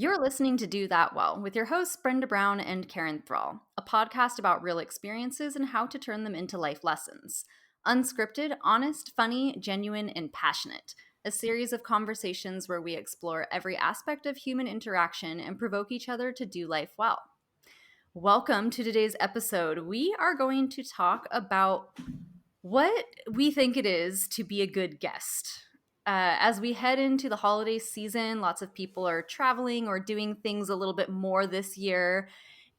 You're listening to Do That Well with your hosts, Brenda Brown and Karen Thrall, a podcast about real experiences and how to turn them into life lessons. Unscripted, honest, funny, genuine, and passionate. A series of conversations where we explore every aspect of human interaction and provoke each other to do life well. Welcome to today's episode. We are going to talk about what we think it is to be a good guest. As we head into the holiday season, lots of people are traveling or doing things a little bit more this year.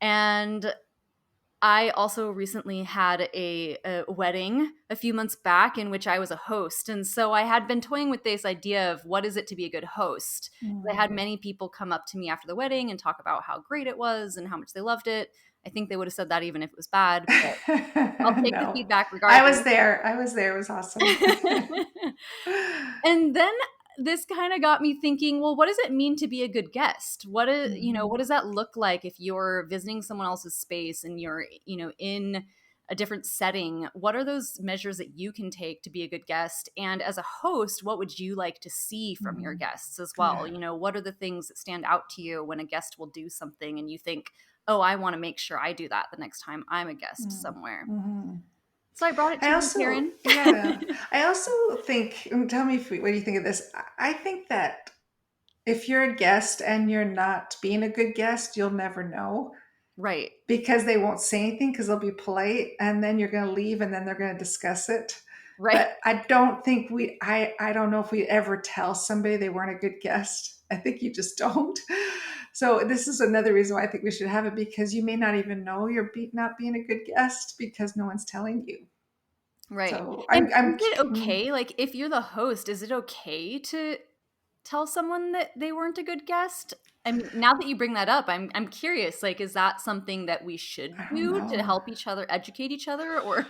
And I also recently had a wedding a few months back in which I was a host. And so I had been toying with this idea of what is it to be a good host? I Mm. had many people come up to me after the wedding and talk about how great it was and how much they loved it. I think they would have said that even if it was bad, but I'll take the No, feedback I was regardless. there. I was there. It was awesome. And then this kind of got me thinking, well, what does it mean to be a good guest? What Mhm. does that look like if you're visiting someone else's space and you're, in a different setting? What are those measures that you can take to be a good guest? And as a host, what would you like to see from your Mhm. guests as well? Yeah. What are the things that stand out to you when a guest will do something and you think, oh, I want to make sure I do that the next time I'm a guest Mm. somewhere? Mhm. So I brought it to I you, also, Karen. yeah, I also think, and tell me what do you think of this? I think that if you're a guest and you're not being a good guest, you'll never know Right. because they won't say anything because they'll be polite and then you're going to leave and then they're going to discuss it. Right. But I don't think I don't know if we ever tell somebody they weren't a good guest. I think you just don't. So this is another reason why I think we should have it because you may not even know you're not being a good guest because no one's telling you. Right. So And I'm is it okay, like, if you're the host, is it okay to tell someone that they weren't a good guest? I mean, now that you bring that up, I'm curious, like, is that something that we should I don't do to know. help each other, educate each other, or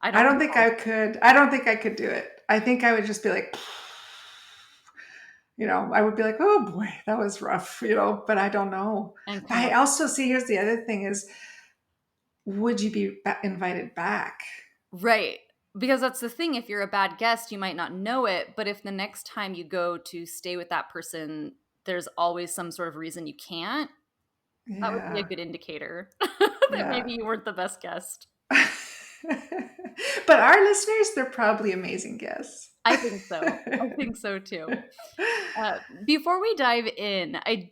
I I don't don't think know. I could. I don't think I could do it. I think I would just be like, I would be like, oh boy, that was rough, but I don't know. And kind I of also see, here's the other thing is, would you be invited back? right. Because that's the thing, if you're a bad guest, you might not know it, but if the next time you go to stay with that person, there's always some sort of reason you can't, that would be a Yeah, good indicator that yeah. maybe you weren't the best guest. But our listeners, they're probably amazing guests. I think so. I think so too. Before we dive in, I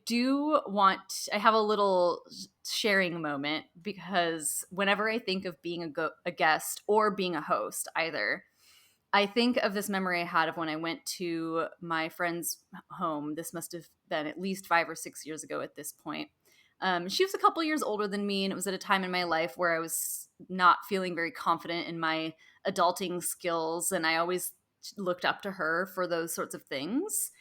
have a little sharing moment because whenever I think of being a guest or being a host, either, I think of this memory I had of when I went to my friend's home. This must have been at least 5 or 6 years ago at this point. She was a couple years older than me, and it was at a time in my life where I was not feeling very confident in my adulting skills, and I always looked up to her for those sorts of things.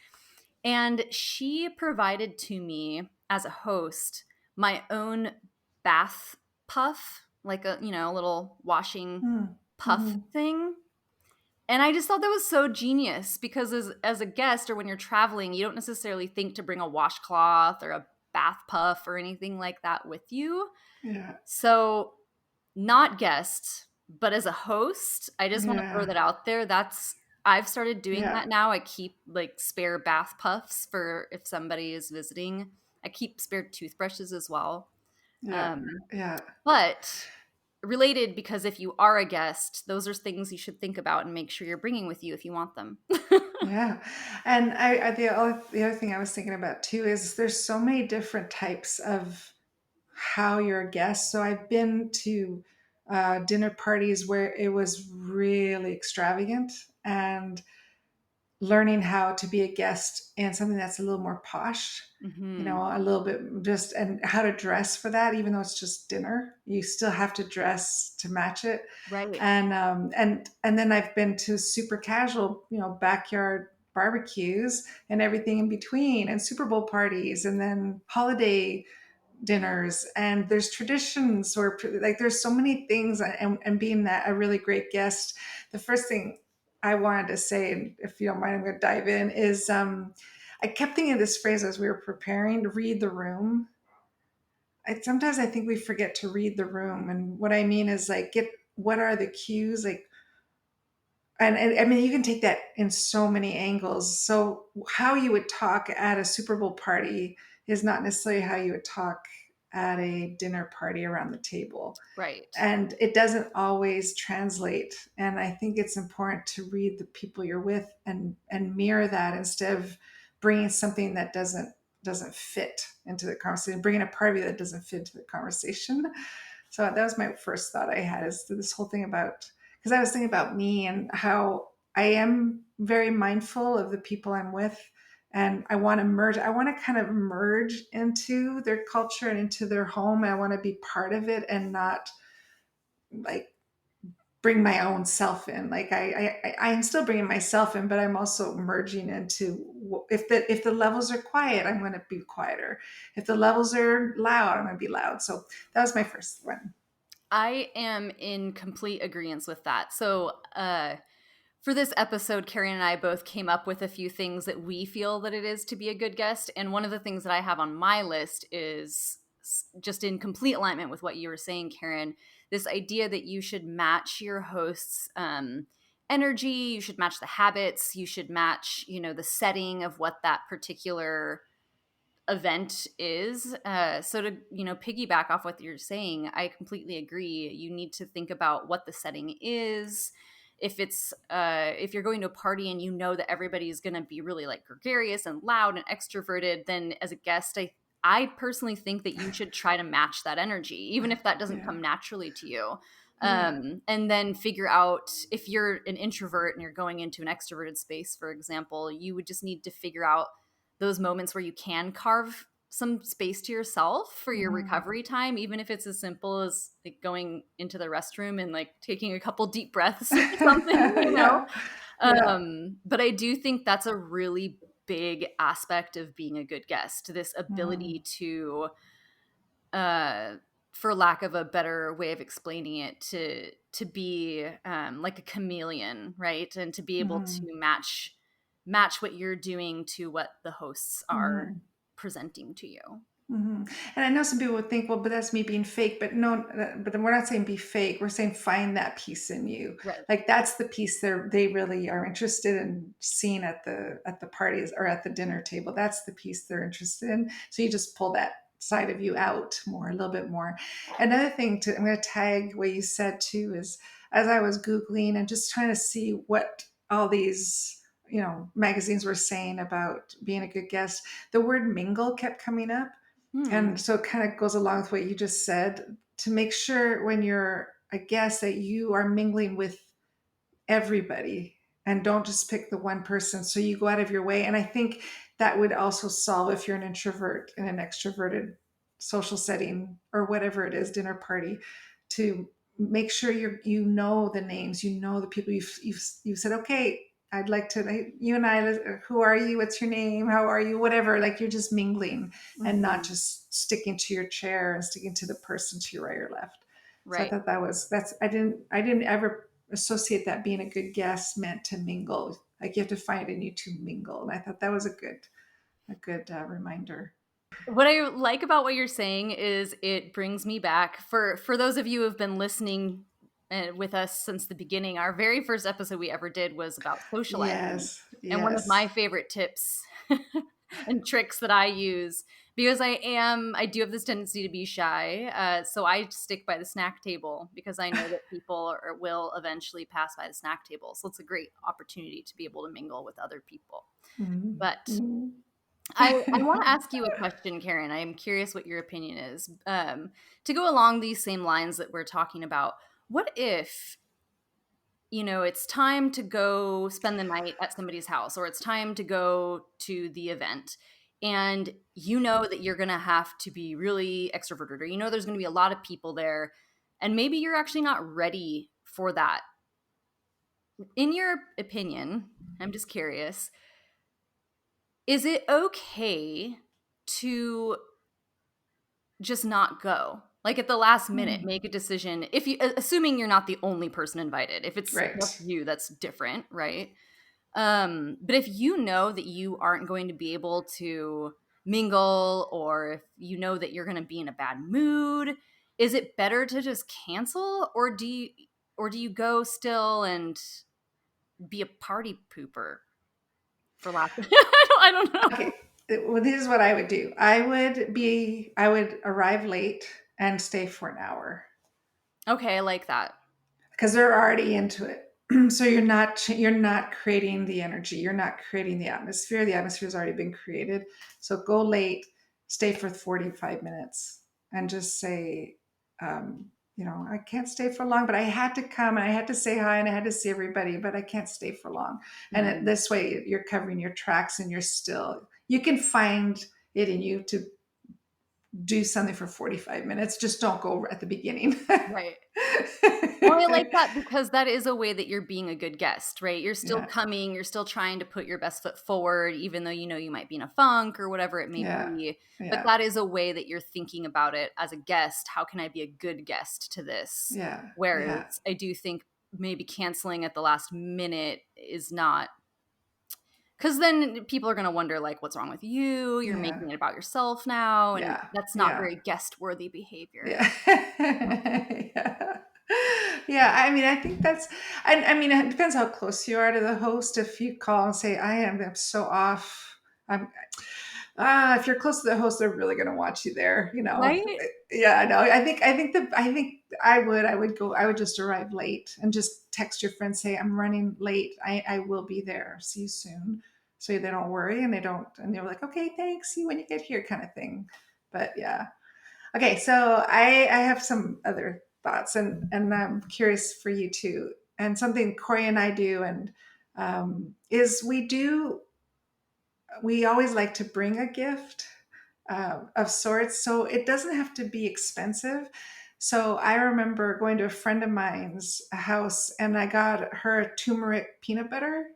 And she provided to me as a host my own bath puff, like a little washing Mm, puff mhm. thing. And I just thought that was so genius because as a guest or when you're traveling, you don't necessarily think to bring a washcloth or a bath puff or anything like that with you. Yeah, So, not guest, but as a host, I just want to throw yeah, that out there. I've started doing yeah, that now. I keep like spare bath puffs for if somebody is visiting. I keep spare toothbrushes as well. yeah, Um, yeah. but related because if you are a guest, those are things you should think about and make sure you're bringing with you if you want them. Yeah, and the other thing I was thinking about too is there's so many different types of how you're a guest. So I've been to dinner parties where it was really extravagant, and learning how to be a guest in something that's a little more posh, Hmm. a little bit just, and how to dress for that, even though it's just dinner, you still have to dress to match it. Right. And then I've been to super casual, backyard barbecues and everything in between, and Super Bowl parties, and then holiday dinners, and there's traditions or like there's so many things, and being that a really great guest, the first thing I wanted to say, and if you don't mind I'm going to dive in, is I kept thinking of this phrase as we were preparing to read the room. Sometimes I think we forget to read the room, and what I mean is like get what are the cues, like and I mean, you can take that in so many angles. So how you would talk at a Super Bowl party is not necessarily how you would talk at a dinner party around the table. Right. And it doesn't always translate. And I think it's important to read the people you're with and mirror that instead of bringing something that doesn't fit into the conversation, bringing a part of you that doesn't fit into the conversation. So that was my first thought I had, is this whole thing about, because I was thinking about me and how I am very mindful of the people I'm with, and I want to merge. I want to kind of merge into their culture and into their home. I want to be part of it and not like bring my own self in. Like I am still bringing myself in, but I'm also merging into, if the levels are quiet, I'm going to be quieter. If the levels are loud, I'm going to be loud. So that was my first one. I am in complete agreement with that. So, for this episode, Carrie and I both came up with a few things that we feel that it is to be a good guest. And one of the things that I have on my list is just in complete alignment with what you were saying, Karen, this idea that you should match your host's energy, you should match the habits, you should match, the setting of what that particular event is. So to, piggyback off what you're saying, I completely agree. You need to think about what the setting is. If you're going to a party and you know that everybody is going to be really like gregarious and loud and extroverted, then as a guest, I personally think that you should try to match that energy, even if that doesn't Yeah. come naturally to you. Yeah. And then figure out, if you're an introvert and you're going into an extroverted space, for example, you would just need to figure out those moments where you can carve some space to yourself for your Mhm. recovery time, even if it's as simple as like going into the restroom and like taking a couple deep breaths or something, Yeah. Yeah. But I do think that's a really big aspect of being a good guest, this Mhm. ability to, uh, for lack of a better way of explaining it, to be like a chameleon, right? And to be able to Mhm. match what you're doing to what the hosts are Mhm. presenting to you. Mhm. And I know some people would think, well, but that's me being fake. But no, but then we're not saying be fake. We're saying find that piece in you. Right. Like that's the piece they really are interested in seeing at the parties or at the dinner table. That's the piece they're interested in. So you just pull that side of you out more, a little bit more. Another thing I'm going to tag what you said too is, as I was Googling and just trying to see what all these, magazines were saying about being a good guest, the word mingle kept coming up. Hmm. And so it kind of goes along with what you just said, to make sure when you're a guest that you are mingling with everybody and don't just pick the one person. So you go out of your way. And I think that would also solve if you're an introvert in an extroverted social setting or whatever it is, dinner party, to make sure you know the names, you know the people you've said, okay, I'd like to, you and I, who are you? What's your name? How are you? Whatever. Like you're just mingling and not Mhm. just sticking to your chair and sticking to the person to your right or left. So I Right. thought that's I didn't ever associate that being a good guest meant to mingle. Like you have to find in you to mingle, and I thought that was a good reminder. What I like about what you're saying is it brings me back, for those of you who have been listening with us since the beginning. Our very first episode we ever did was about socializing, Yes, and one of my yes. favorite tips and tricks that I use, because I do have this tendency to be shy, so I stick by the snack table because I know that people will eventually pass by the snack table, so it's a great opportunity to be able to mingle with other people. Mhm. But Mhm. I want to ask you a question, Karen. I'm curious what your opinion is. To go along these same lines that we're talking about, what if, it's time to go spend the night at somebody's house, or it's time to go to the event, and you know that you're going to have to be really extroverted, or there's going to be a lot of people there, and maybe you're actually not ready for that. In your opinion, I'm just curious, is it okay to just not go? Like at the last minute, Hmm. make a decision. If you, assuming you're not the only person invited, if it's just Right. you, that's different, right? But if you know that you aren't going to be able to mingle, or if you know that you're going to be in a bad mood, is it better to just cancel, or do you go still and be a party pooper for lack of I don't know. Okay. Well, this is what I would do. I would arrive late and stay for an hour Okay, I like that. because they're already into it. So you're not creating the energy. You're not creating the atmosphere. The atmosphere has already been created. So go late, stay for 45 minutes, and just say, I can't stay for long, but I had to come and I had to say hi and I had to see everybody, but I can't stay for long. And Mhm. this way, you're covering your tracks and you can find it in you to do something for 45 minutes. Just don't go at the beginning. Right. Well, I like that because that is a way that you're being a good guest, right? You're still Yeah. coming, you're still trying to put your best foot forward, even though you know you might be in a funk or whatever it may Yeah. be. But Yeah. that is a way that you're thinking about it as a guest. How can I be a good guest to this? Yeah. Yeah. Whereas I do think maybe canceling at the last minute is not, because then people are going to wonder, like, what's wrong with you? You're Yeah. making it about yourself now. And Yeah. that's not Yeah. very guest worthy behavior. Yeah. Yeah. Yeah. I mean, I think I mean, it depends how close you are to the host. If you call and say, I'm so off. I'm, if you're close to the host, they're really going to want you there, Right? Yeah, no, I would just arrive late and just text your friend, say, I'm running late. I will be there. See you soon. So they don't worry and they're like, okay, thanks. See you when you get here kind of thing. But yeah. Okay, so I have some other thoughts, and I'm curious for you too. And something Corey and I do, and is we always like to bring a gift of sorts, so it doesn't have to be expensive. So I remember going to a friend of mine's house, and I got her a turmeric peanut butter,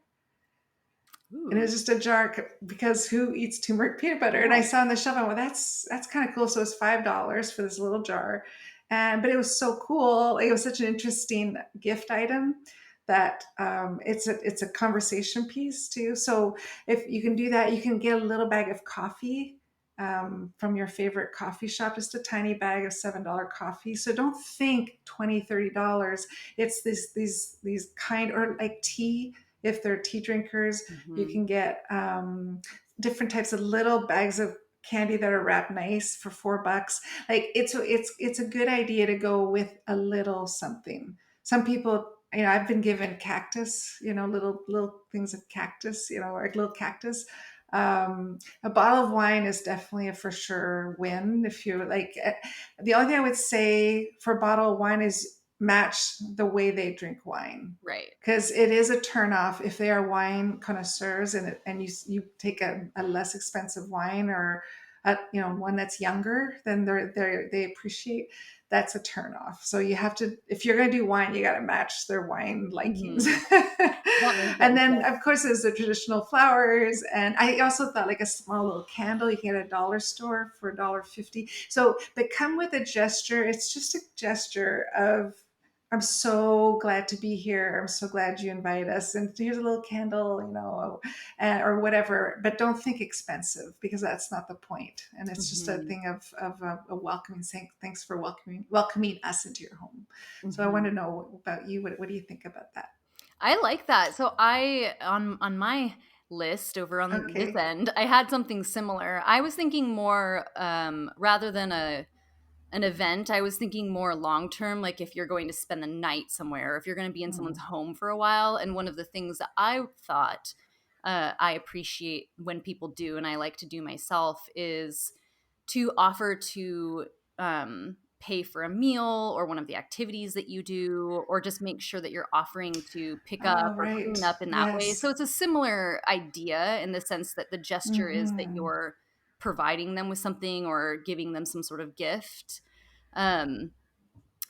and it Ooh, was just a jar because who eats turmeric peanut butter? And I yeah, saw on the shelf, and well, that's kind of cool. So it was $5 for this little jar, and but it was so cool. It was such an interesting gift item that it's a conversation piece too. So if you can do that, you can get a little bag of coffee from your favorite coffee shop, just a tiny bag of $7 coffee. So don't think $20, $30. It's these kind, or like tea, if they're tea drinkers. You mhm, can get different types of little bags of candy that are wrapped nice for $4. Like it's a good idea to go with a little something. Some people, I've been given cactus, little things of cactus, or a little cactus. A bottle of wine is definitely a for sure win. If you like, the only thing I would say for a bottle of wine is match the way they drink wine, right. because it is a turnoff if they are wine connoisseurs, and you take a less expensive wine, or one that's younger than they appreciate. That's a turnoff. So you have to, if you're going to do wine, you got to match their wine likings. Mhm. That makes And sense, then yes. of course there's the traditional flowers, and I also thought like a small little candle you can get at a dollar store for $1.50. So but come with a gesture. It's just a gesture of, I'm so glad to be here. I'm so glad you invited us. And here's a little candle, or whatever. But don't think expensive, because that's not the point. And it's just a Mhm, thing of a welcoming, saying thanks for welcoming us into your home. So I want mhm. to know about you. What do you think about that? I like that. So I on my list over on this Okay. end, I had something similar. I was thinking more rather than an event, I was thinking more long term, like if you're going to spend the night somewhere, or if you're going to be in someone's Mm. home for a while. And one of the things that I thought I appreciate when people do, and I like to do myself, is to offer to pay for a meal or one of the activities that you do, or just make sure that you're offering to pick up Oh, or right. clean up in that way. Yes. So it's a similar idea in the sense that the gesture is that Mm-hmm. you're providing them with something or giving them some sort of gift. Um,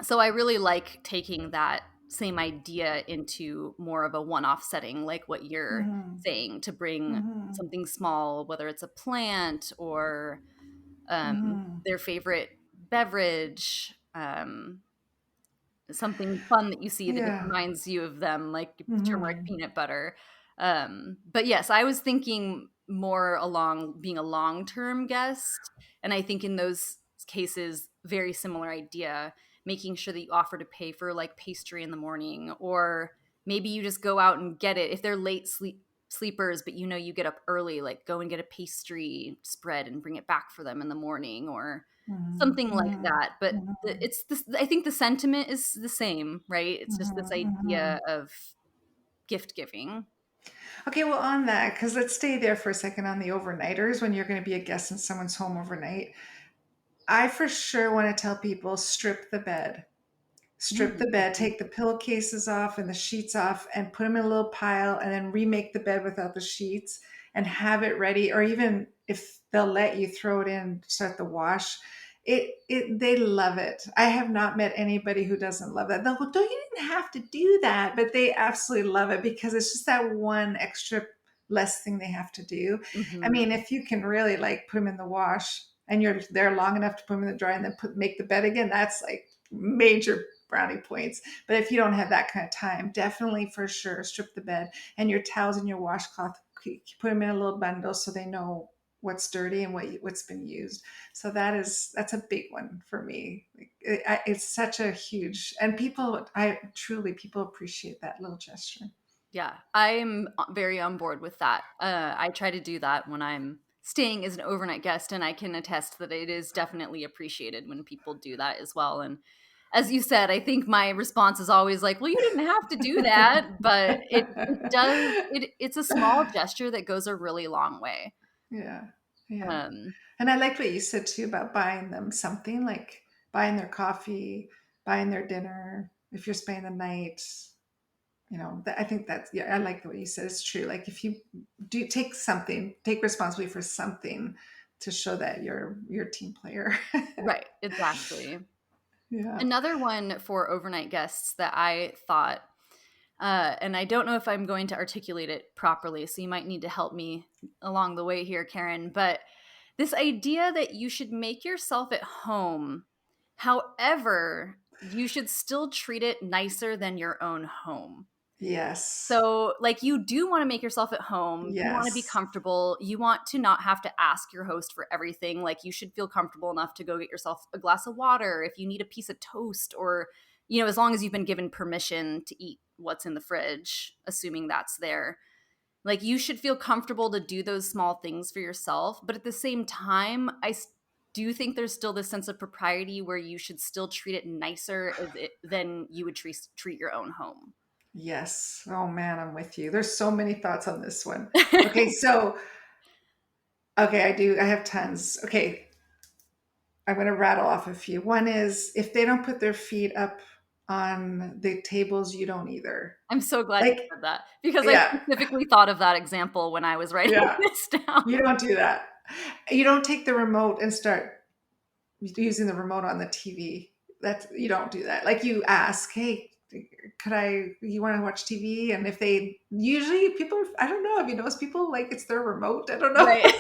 so I really like taking that same idea into more of a one-off setting, like what you're Mm-hmm. saying, to bring Mm-hmm. something small, whether it's a plant or Mm-hmm. their favorite beverage, something fun that you see that just Yeah. reminds you of them, like turmeric Mm-hmm. peanut butter. But yes, I was thinking more along being a long-term guest, and I think in those cases, very similar idea, making sure that you offer to pay for like pastry in the morning, or maybe you just go out and get it. If they're sleepers, but you know you get up early, like go and get a pastry spread and bring it back for them in the morning or Mhm, something like mhm, that. But mhm, it's this, I think the sentiment is the same, right? It's just this mhm, idea mhm. of gift giving. Okay, well, on that, because let's stay there for a second on the overnighters when you're going to be a guest in someone's home overnight. I for sure want to tell people strip the bed. Strip the bed, Mhm. take the pillowcases off and the sheets off and put them in a little pile and then remake the bed without the sheets and have it ready. Or even if they'll let you throw it in, start the wash. They love it. I have not met anybody who doesn't love that. They'll go, don't, you didn't have to do that, but they absolutely love it because it's just that one extra less thing they have to do. I Mhm. mean, if you can really like put them in the wash and you're there long enough to put them in the dryer and then make the bed again, that's like major brownie points. But if you don't have that kind of time, definitely for sure strip the bed and your towels and your washcloth, put them in a little bundle so they know what's dirty and what's been used. So that's a big one for me. It's such a huge, and people appreciate that little gesture. Yeah, I'm very on board with that. I try to do that when I'm staying as an overnight guest, and I can attest that it is definitely appreciated when people do that as well. And as you said, I think my response is always like, "Well, you didn't have to do that," but it does. It's a small gesture that goes a really long way. Yeah, yeah. Um, And I liked what you said too about buying them something, like buying their coffee, buying their dinner. If you're spending the night, I think that's, yeah, I like the way you said it's true. Like if you do take something, take responsibility for something to show that you're a team player. right, exactly. Yeah. Another one for overnight guests that I thought, and I don't know if I'm going to articulate it properly, so you might need to help me along the way here, Karen. But this idea that you should make yourself at home, however, you should still treat it nicer than your own home. Yes. So, like, you do want to make yourself at home. You want to be Yes. comfortable. You want to not have to ask your host for everything. Like, you should feel comfortable enough to go get yourself a glass of water if you need a piece of toast, or, as long as you've been given permission to eat what's in the fridge, assuming that's there. Like, you should feel comfortable to do those small things for yourself. But at the same time, do think there's still this sense of propriety where you should still treat it nicer than you would treat your own home. Yes. Oh man, I'm with you. There's so many thoughts on this one. Okay, so okay, I have tons. Okay, I'm going to rattle off a few. One is if they don't put their feet up on the tables, you don't either. I'm so glad you Like, said that because I yeah, specifically thought of that example when I was writing yeah, this you down. don't do that. You don't take the remote and start using the remote on the TV. That's, you don't do that. Like you ask, hey, you want to watch TV? And if they, usually people, I don't know, have you noticed people like it's their remote? I don't know. Right.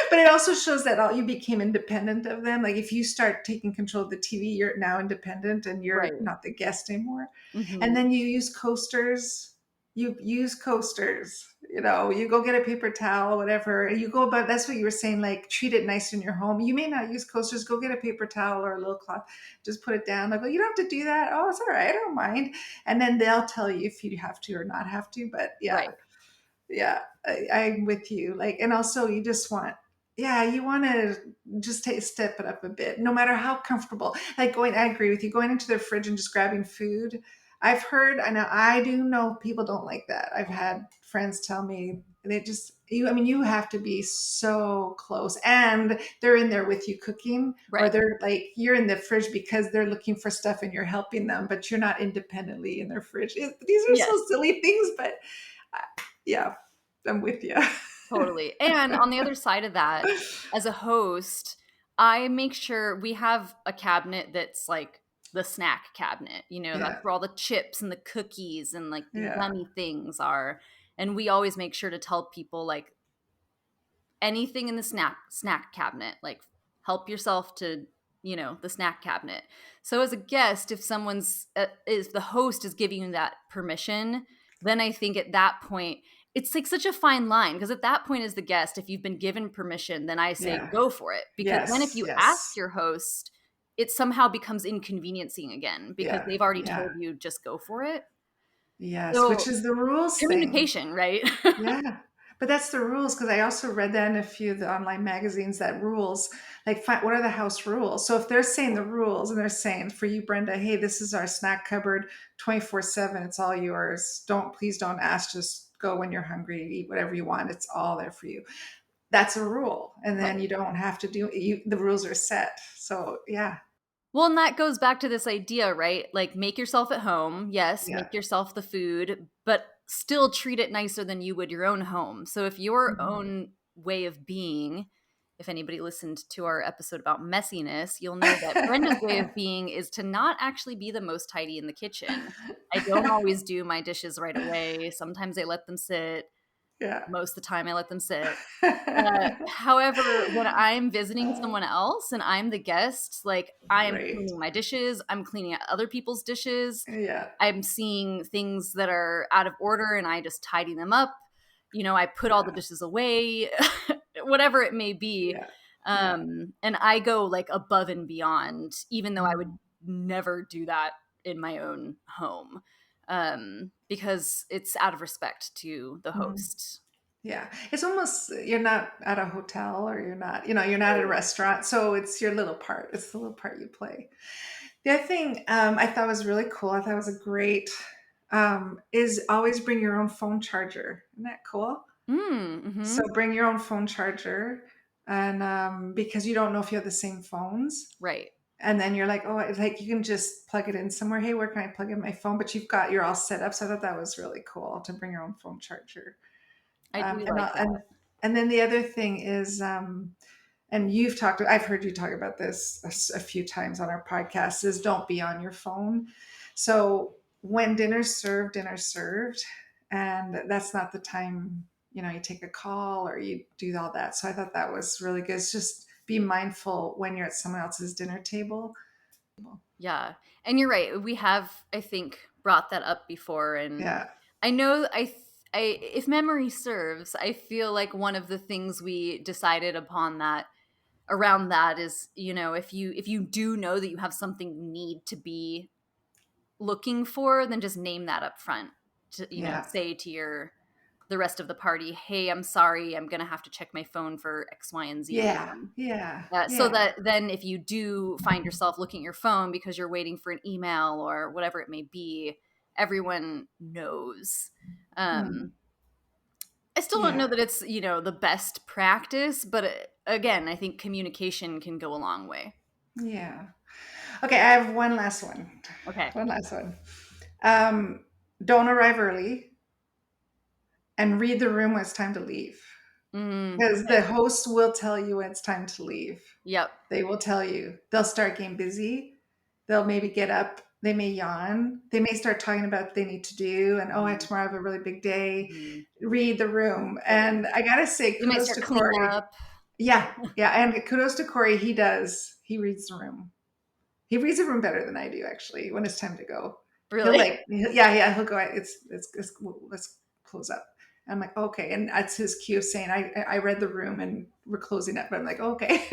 But it also shows that you became independent of them. Like if you start taking control of the TV, you're now independent and you're Right. not the guest anymore. And Mhm. then you use coasters. You use coasters. You go get a paper towel, whatever, and you go about. That's what you were saying. Like treat it nice in your home. You may not use coasters. Go get a paper towel or a little cloth. Just put it down. I go, you don't have to do that. Oh, it's all right. I don't mind. And then they'll tell you if you have to or not have to. But yeah, Right. yeah, I'm with you. Like, and also you just want, yeah, you want to just step it up a bit, no matter how comfortable. Like I agree with you, going into their fridge and just grabbing food. I do know people don't like that. I've had friends tell me you have to be so close and they're in there with you cooking, or Right. they're like, you're in the fridge because they're looking for stuff and you're helping them, but you're not independently in their fridge. These are Yes. so silly things, but yeah, I'm with you. Totally. And on the other side of that, as a host, I make sure we have a cabinet that's like the snack cabinet. That's Yeah, where all the chips and the cookies and like the yeah, yummy things are. And we always make sure to tell people like anything in the snack cabinet, like help yourself to the snack cabinet. So as a guest, if someone's is the host is giving you that permission, then I think at that point it's like such a fine line, because at that point as the guest, if you've been given permission, then I say yeah. go for it, because then if Yes, you ask yes. your host, it somehow becomes inconveniencing again because Yeah, they've already yeah, told you just go for it. Yes, which So is the rules thing. communication, right? Yeah. But that's the rules because I also read that in a few of the online magazines that rules, like, what are the house rules? So if they're saying the rules and they're saying for you, Brenda, hey, this is our snack cupboard 24/7, it's all yours. Please don't ask, just go when you're hungry, eat whatever you want. It's all there for you. That's a rule. And then Right. you don't have to the rules are set. So yeah, Well, and that goes back to this idea, right? Like, make yourself at home. Yes, yeah. make yourself the food, but still treat it nicer than you would your own home. So, if your Mhm. own way of being, if anybody listened to our episode about messiness, you'll know that Brenda's way of being is to not actually be the most tidy in the kitchen. I don't always do my dishes right away. Sometimes I let them sit. Yeah. Most of the time, I let them sit. However, when I'm visiting Uh, someone else and I'm the guest, like, I am right. cleaning my dishes, I'm cleaning other people's dishes, Yeah. I'm seeing things that are out of order and I just tidy them up. I put all the Yeah. dishes away, whatever it may be. Yeah. Yeah. And I go like above and beyond, even though I would Mm. never do that in my own home, because it's out of respect to the Mm. host. Yeah. It's almost you're not at a hotel or you're not at a restaurant. So it's your little part. It's the little part you play. The other thing I thought was really cool, I thought was a great is always bring your own phone charger. Isn't that cool? So Mm-hmm. bring your own phone charger and because you don't know if you have the same phones. Right. And then you're like, oh, it's like you can just plug it in somewhere. Hey, where can I plug in my phone? But you're all set up. So I thought that was really cool to bring your own phone charger. I do And, like that. and then the other thing is, and I've heard you talk about this a few times on our podcast, is don't be on your phone. So when dinner's served, and that's not the time, you take a call or you do all that. So I thought that was really good. It's just be mindful when you're at someone else's dinner table. Yeah. And you're right. We have, I think, brought that up before. And Yeah. I know, if memory serves, I feel like one of the things we decided upon that around that is, if you do know that you have something you need to be looking for, then just name that up front. To, Yeah. say to the rest of the party, hey, I'm sorry, I'm gonna have to check my phone for X, Y, and Z Yeah. reason. Yeah. So Yeah. that then if you do find yourself looking at your phone because you're waiting for an email or whatever it may be, everyone knows. Mm. I still don't know Yeah. that it's, the best practice, but again, I think communication can go a long way. Yeah. Okay, I have one last one. Okay. One last one. Um, don't arrive early and read the room when it's time to leave. Because the Okay. host will tell you when it's time to leave. Yep. They will tell you. They'll start getting busy. They'll maybe get up. They may yawn. They may start talking about what they need to do. And Mhm. tomorrow I have a really big day. Mhm. Read the room. Right. And I gotta say, You might kudos start to cleaning Corey. up. Yeah, yeah. And kudos to Corey. He does. He reads the room. He reads the room better than I do, actually, when it's time to go. He'll Really? like, yeah, yeah, he'll go, let's close up. I'm like, okay. And that's his cue of saying, I read the room and we're closing up. But I'm like, okay.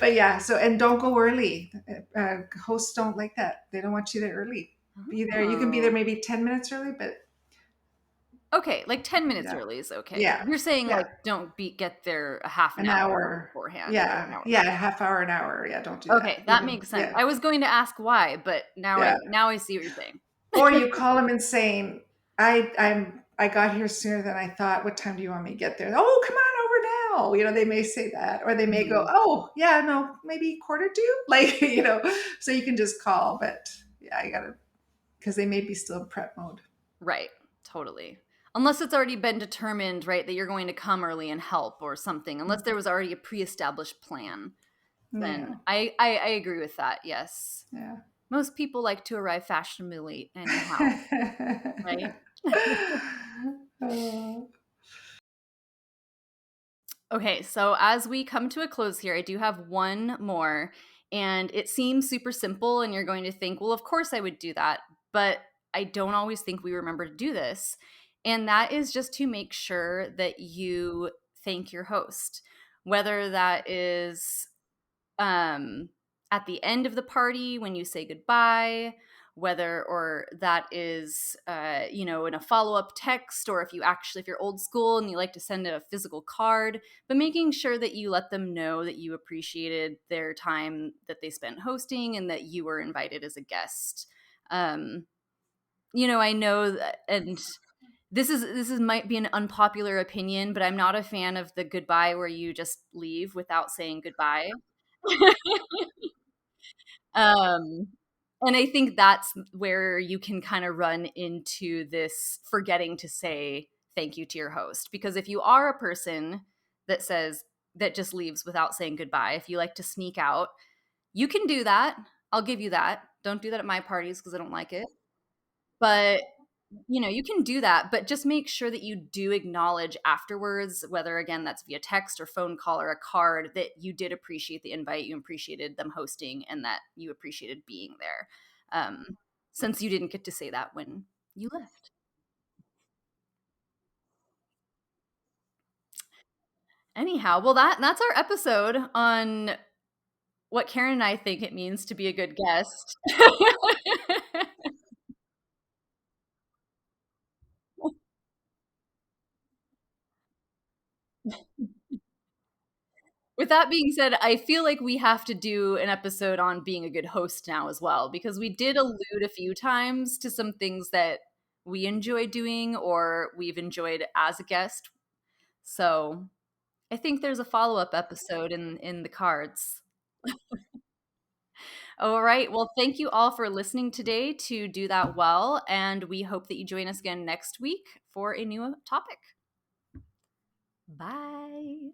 But yeah, and don't go early. Hosts don't like that. They don't want you there early. Be there. You can be there Oh. maybe 10 minutes early, but Okay, like 10 minutes yeah, early is okay. yeah, You're saying, yeah. like, don't get there a half an An hour hour. beforehand or an Yeah, hour yeah, a before. half hour, an hour. Yeah, don't do that. Okay, that Even, makes sense. yeah, I was going to ask why, but yeah. now I see what you're saying. Or you call them and saying, I got here sooner than I thought. What time do you want me to get there? Oh, come on over now. They may say that, or they may go, Mhm. oh, yeah, no, maybe quarter to, like, so you can just call. But yeah, I gotta, because they may be still in prep mode. Right, totally. Unless it's already been determined, right, that you're going to come early and help or something. Unless there was already a pre-established plan, then Yeah, I agree with that. Yes. yeah. Most people like to arrive fashionably anyhow, right? Oh, Okay, so as we come to a close here, I do have one more, and it seems super simple, and you're going to think, well, of course I would do that, but I don't always think we remember to do this. And that is just to make sure that you thank your host, whether that is um, at the end of the party when you say goodbye, whether or that is, in a follow-up text, or if you're old school and you like to send a physical card, but making sure that you let them know that you appreciated their time that they spent hosting and that you were invited as a guest. Um, I know that, and this is might be an unpopular opinion, but I'm not a fan of the goodbye where you just leave without saying goodbye. Um, and I think that's where you can kind of run into this forgetting to say thank you to your host. Because if you are a person that just leaves without saying goodbye, if you like to sneak out, you can do that. I'll give you that. Don't do that at my parties because I don't like it. But you can do that, but just make sure that you do acknowledge afterwards, whether again that's via text or phone call or a card, that you did appreciate the invite, you appreciated them hosting, and that you appreciated being there. Since you didn't get to say that when you left. Anyhow, well that's our episode on what Karen and I think it means to be a good guest. With that being said, I feel like we have to do an episode on being a good host now as well, because we did allude a few times to some things that we enjoy doing or we've enjoyed as a guest. So I think there's a follow-up episode in the cards. All right. Well, thank you all for listening today to Do That Well, and we hope that you join us again next week for a new topic. Bye.